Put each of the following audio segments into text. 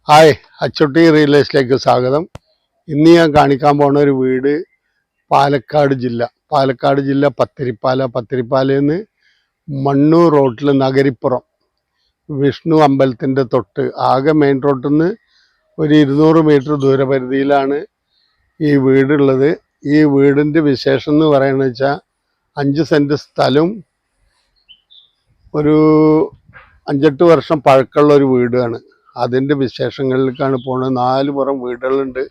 Hi, Achutty real എസ്റ്റേറ്റിലേക്ക് സ്വാഗതം. ഇന്ന് ഞാൻ കാണിക്കാൻ പോണ ഒരു വീട് പാലക്കാട് ജില്ല പത്തിരിപ്പാലയിൽ നിന്ന് മണ്ണൂർ റോഡിൽ നഗരിപ്പുറം വിഷ്ണു അമ്പലത്തിൻ്റെ തൊട്ട് ആകെ മെയിൻ റോഡിൽ നിന്ന് ഒരു 200 മീറ്റർ ദൂരപരിധിയിലാണ് ഈ വീടുള്ളത്. ഈ വീടിൻ്റെ വിശേഷം എന്ന് പറയുന്നത് വെച്ചാൽ 5 സെൻറ്റ് സ്ഥലവും ഒരു 5-8 വർഷം പഴക്കമുള്ള ഒരു വീടാണ്. അതിൻ്റെ വിശേഷങ്ങളിലേക്കാണ് പോണത്. 4 പുറം വീടുകളുണ്ട്.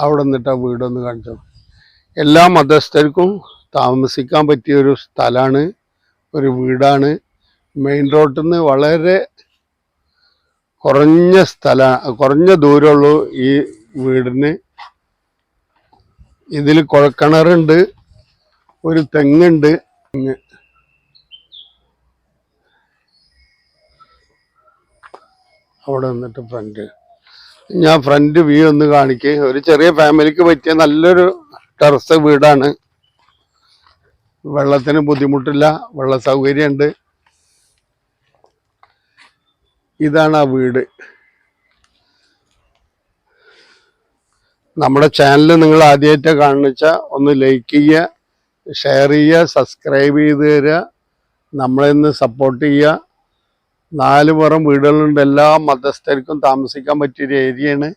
അവിടെ നിന്നിട്ട് ആ വീടൊന്ന് കാണിച്ചു. എല്ലാ മതസ്ഥർക്കും താമസിക്കാൻ പറ്റിയൊരു സ്ഥലമാണ്, ഒരു വീടാണ്. മെയിൻ റോഡിൽ നിന്ന് വളരെ കുറഞ്ഞ ദൂരമുള്ളൂ ഈ വീടിന്. ഇതിൽ കുഴൽക്കിണറുണ്ട്, ഒരു തെങ്ങുണ്ട്. അവിടെ നിന്നിട്ട് ഞാൻ ഫ്രണ്ട് വ്യൂ ഒന്ന് കാണിക്കേ. ഒരു ചെറിയ ഫാമിലിക്ക് പറ്റിയ നല്ലൊരു ടെറസ് വീടാണ്. വെള്ളത്തിന് ബുദ്ധിമുട്ടില്ല, വെള്ള സൗകര്യമുണ്ട്. ഇതാണ് ആ വീട്. നമ്മുടെ ചാനൽ നിങ്ങൾ ആദ്യമായിട്ട് കാണുന്നുവെച്ചാൽ ഒന്ന് ലൈക്ക് ചെയ്യുക, ഷെയർ ചെയ്യുക, സബ്സ്ക്രൈബ് ചെയ്ത് തരിക, നമ്മളെ ഒന്ന് സപ്പോർട്ട് ചെയ്യുക. 4 പുറം വീടുകളുണ്ട്. എല്ലാ മതസ്ഥർക്കും താമസിക്കാൻ പറ്റിയൊരു ഏരിയയാണ്.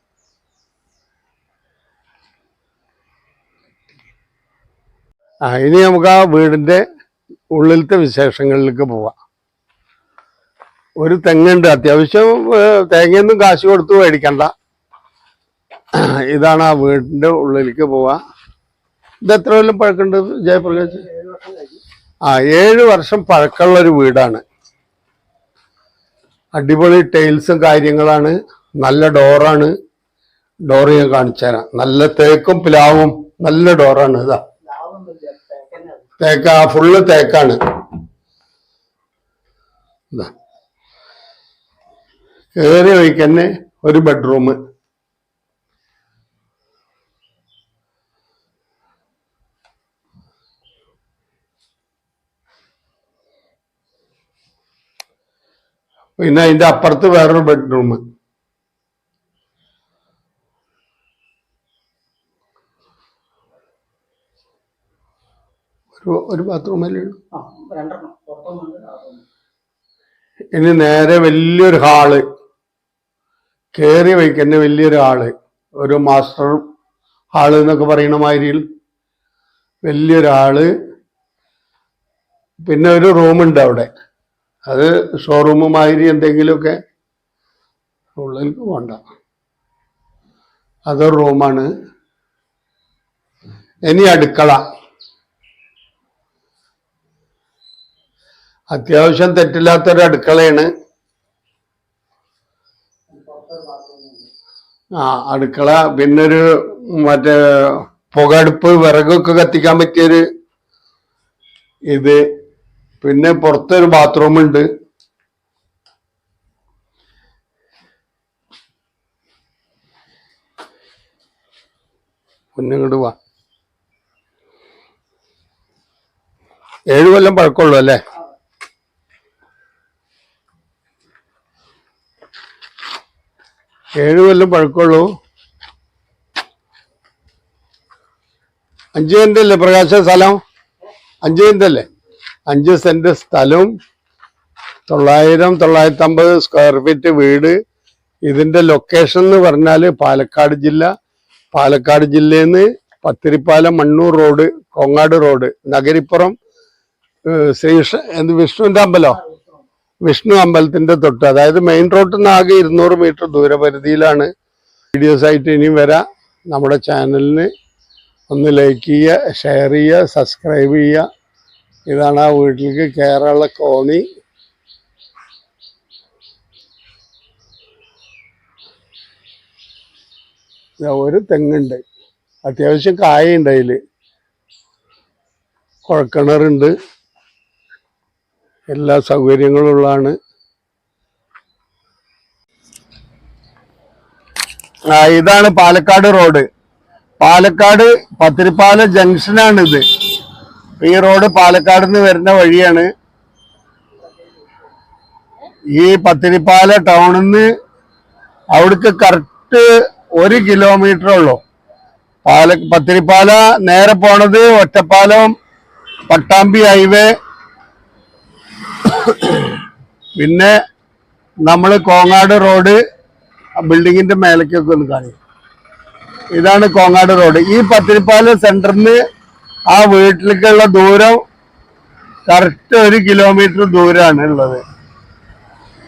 ഇനി നമുക്ക് ആ വീടിൻ്റെ ഉള്ളിലത്തെ വിശേഷങ്ങളിലേക്ക് പോവാം. ഒരു തെങ്ങുണ്ട്, അത്യാവശ്യം തേങ്ങയൊന്നും കാശ് കൊടുത്ത് മേടിക്കണ്ട. ഇതാണ് ആ വീടിൻ്റെ ഉള്ളിലേക്ക് പോവാ. ഇത് എത്ര കൊല്ലം പഴക്കമുണ്ട് ജയപ്രകാശ്? 7 വർഷം പഴക്കമുള്ളൊരു വീടാണ്. അടിപൊളി ടൈൽസും കാര്യങ്ങളാണ്. നല്ല ഡോറാണ്. ഡോറ് ഞാൻ കാണിച്ചു തരാം. നല്ല തേക്കും പ്ലാവും നല്ല ഡോറാണ്. ഇതാ തേക്ക, ഫുള്ള് തേക്കാണ്. ഇതാ കയറി വയ്ക്കന്നെ ഒരു ബെഡ്റൂം. പിന്നെ അതിന്റെ അപ്പുറത്ത് വേറൊരു ബെഡ്റൂം. ഒരു ബാത്റൂമല്ലേ ഉള്ളൂ. ഇനി നേരെ വലിയൊരു ഹാള്, കയറി വയ്ക്കുന്ന വലിയൊരു ഹാള്, ഒരു മാസ്റ്റർ ഹാള് എന്നൊക്കെ പറയുന്ന മാതിരിയിൽ വലിയൊരു ഹാള്. പിന്നെ ഒരു റൂമുണ്ട് അവിടെ. അത് ഷോറൂം മാതിരി എന്തെങ്കിലുമൊക്കെ ഉള്ളിലേക്ക് പോണ്ട. അതൊരു റൂമാണ്. ഇനി അടുക്കള. അത്യാവശ്യം തെറ്റില്ലാത്തൊരു അടുക്കളയാണ്. അടുക്കള. പിന്നൊരു മറ്റേ പുകടുപ്പ്, വിറകൊക്കെ കത്തിക്കാൻ പറ്റിയൊരു ഇത്. പിന്നെ പുറത്തൊരു ബാത്റൂം ഉണ്ട്. ഇങ്ങോട്ട് വാ. 7 കൊല്ലം പഴക്കമുള്ളൂ അല്ലേ? ഏഴ് കൊല്ലം പഴക്കമുള്ളൂ. 5 സെന്റ് അല്ലേ പ്രകാശ സ്ഥലം? 5 സെന്റ് അല്ലേ? 5 സെന്റ് സ്ഥലവും 900-950 സ്ക്വയർ ഫീറ്റ് വീട്. ഇതിന്റെ ലൊക്കേഷൻ എന്ന് പറഞ്ഞാൽ പാലക്കാട് ജില്ലയിൽ നിന്ന് പത്തിരിപ്പാലം മണ്ണൂർ റോഡ്, കോങ്ങാട് റോഡ്, നഗരിപ്പുറം വിഷ്ണു അമ്പലത്തിന്റെ തൊട്ട്, അതായത് മെയിൻ റോഡിൽ നിന്ന് ആകെ 200 മീറ്റർ ദൂരപരിധിയിലാണ്. വീഡിയോസ് ആയിട്ട് ഇനിയും വരാം. നമ്മുടെ ചാനലിന് ഒന്ന് ലൈക്ക് ചെയ്യുക, ഷെയർ ചെയ്യുക, സബ്സ്ക്രൈബ് ചെയ്യുക. ഇതാണ് ആ വീട്ടിലേക്ക് കയറാനുള്ള കോണി. ഒരു തെങ്ങുണ്ട്, അത്യാവശ്യം കായുണ്ട്. അതിൽ കുഴൽക്കിണറുണ്ട്, എല്ലാ സൗകര്യങ്ങളും ഉള്ളതാണ്. ഇതാണ് പാലക്കാട് റോഡ്. പാലക്കാട് പത്തിരിപ്പാലം ജംഗ്ഷനാണിത്. ഈ റോഡ് പാലക്കാട് നിന്ന് വരുന്ന വഴിയാണ്. ഈ പത്തിരിപ്പാല ടൗണിൽ നിന്ന് അവിടേക്ക് കറക്റ്റ് 1 കിലോമീറ്റർ ഉള്ളൂ. പത്തിരിപ്പാല നേരെ പോണത് ഒറ്റപ്പാലം പട്ടാമ്പി ഹൈവേ, പിന്നെ നമ്മൾ കോങ്ങാട് റോഡ് ബിൽഡിങ്ങിന്റെ മേലേക്കൊക്കെ ഒന്ന് കാണിക്കും. ഇതാണ് കോങ്ങാട് റോഡ്. ഈ പത്തിരിപ്പാല സെന്ററിന് ആ വീട്ടിലേക്കുള്ള ദൂരം കറക്റ്റ് 1 കിലോമീറ്റർ ദൂരമാണ് ഉള്ളത്.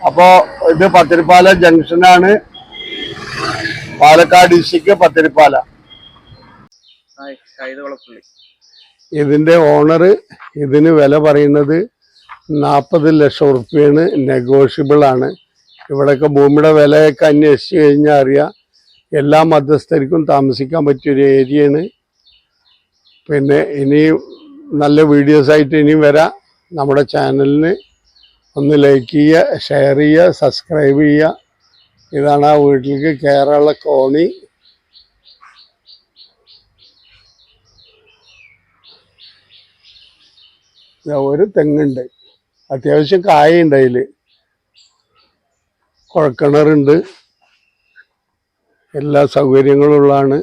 അപ്പോ ഇത് പത്തിരിപ്പാല ജംഗ്ഷനാണ്, പാലക്കാട് ഡിസ്ട്രിക്ട് പത്തിരിപ്പാല. ഇതിന്റെ ഓണർ ഇതിന് വില പറയുന്നത് 40 ലക്ഷം ഉറുപ്പ്യാണ്. നെഗോഷ്യബിൾ ആണ്. ഇവിടെയൊക്കെ ഭൂമിയുടെ വിലയൊക്കെ അന്വേഷിച്ച് കഴിഞ്ഞാൽ അറിയാം, എല്ലാ മധ്യസ്ഥർക്കും താമസിക്കാൻ പറ്റിയൊരു ഏരിയയാണ്. പിന്നെ ഇനിയും നല്ല വീഡിയോസ് ആയിട്ട് ഇനിയും വരാം. നമ്മുടെ ചാനലിന് ഒന്ന് ലൈക്ക് ചെയ്യുക, ഷെയർ ചെയ്യുക, സബ്സ്ക്രൈബ് ചെയ്യുക. ഇതാണ് ആ വീട്ടിലേക്ക് കയറാനുള്ള കോണി. ഒരു തെങ്ങുണ്ട്, അത്യാവശ്യം കായുണ്ട്, അതിൽ കുഴൽക്കിണറുണ്ട്, എല്ലാ സൗകര്യങ്ങളും ഉള്ളതാണ്.